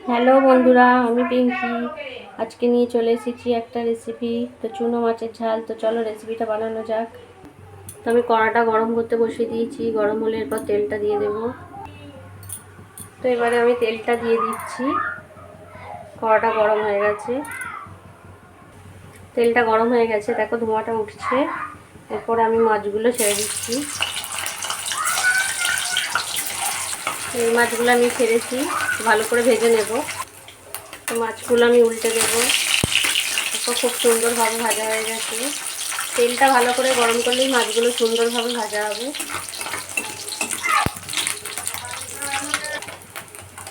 Hello বন্ধুরা, আমি পিঙ্কি। আজকে নিয়ে চলে এসেছি একটা রেসিপি। তো চুনো মাছের ঝাল। তো চলো রেসিপিটা বানানো যাক। তো আমি কড়াটা গরম করতে বসিয়ে দিয়েছি। গরম হলে এরপর তেলটা দিয়ে দেবো। তো এবারে আমি তেলটা দিয়ে দিচ্ছি। কড়াটা গরম হয়ে গেছে। তেলটা গরম হয়ে গেছে, দেখো ধোঁয়াটা উঠছে। এরপর আমি মাছগুলো ছেড়ে দিচ্ছি। এই মাছগুলো আমি ছেড়েছি, ভালো করে ভেজে নেব। তো মাছগুলো আমি উল্টে দেবো। খুব সুন্দরভাবে ভাজা হয়ে গেছে। তেলটা ভালো করে গরম করলেই মাছগুলো সুন্দরভাবে ভাজা হবে।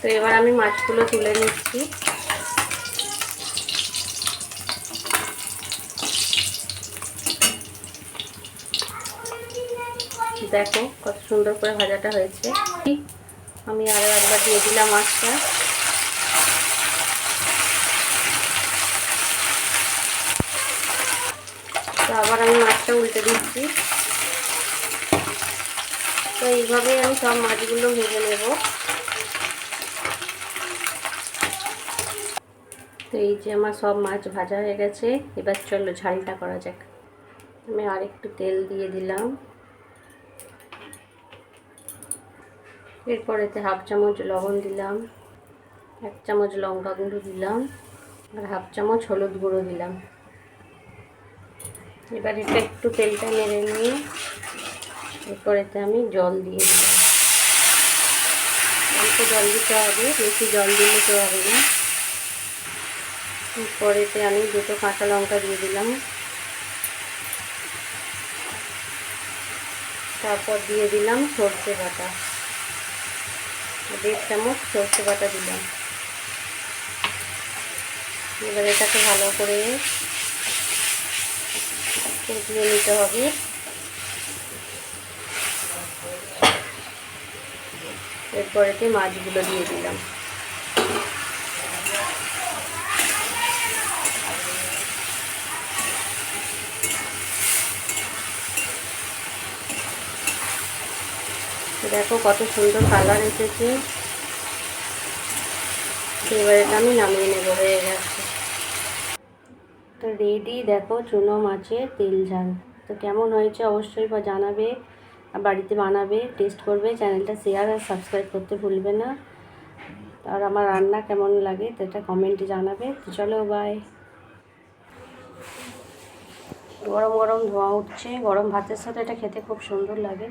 তো এবার আমি মাছগুলো তুলে নিচ্ছি। দেখো কত সুন্দর করে ভাজাটা হয়েছে। আমি আরও একবার দিয়ে দিলাম মাছটা। তো আবার আমি মাছটা উল্টে দিচ্ছি। তো এইভাবেই আমি সব মাছগুলো ভেজে নেব। তো এই যে আমার সব মাছ ভাজা হয়ে গেছে। এবার চলো ঝালটা করা যাক। আমি আর একটু তেল দিয়ে দিলাম। এরপর এতে হাফ চামচ লবণ দিলাম, 1 চামচ লঙ্কা গুঁড়ো দিলাম, আর হাফ চামচ হলুদ গুঁড়ো দিলাম। এবার এটা একটু তেলটা নেড়ে নিয়ে এরপর এতে আমি জল দিয়ে দিলাম। অল্প জল দিতে হবে, বেশি জল দিলে তো হবে না। এরপর এতে আমি 2টো কাঁচা লঙ্কা দিয়ে দিলাম। তারপর দিয়ে দিলাম সর্ষে বাটা, 1.5 চামচ সর্ষে বাটা দিলাম। এবার এটাকে ভালো করে কষিয়ে নিতে হবে। এরপর এতে মাছগুলো দিয়ে দিলাম। দেখো কত সুন্দর কালার এসেছে। এবার এটা আমি নামিয়ে নেব, হয়ে গেছে। তো রেডি, দেখো চুনো মাছের তেল ঝাল। তো কেমন হয়েছে অবশ্যই জানাবে, বাড়িতে বানাবে, টেস্ট করবে। চ্যানেলটা শেয়ার আর সাবস্ক্রাইব করতে ভুলবে না। আর আমার রান্না কেমন লাগে তো এটা কমেন্টে জানাবে। তো চলো বাই। গরম গরম ধোঁয়া উঠছে, গরম ভাতের সাথে এটা খেতে খুব সুন্দর লাগে।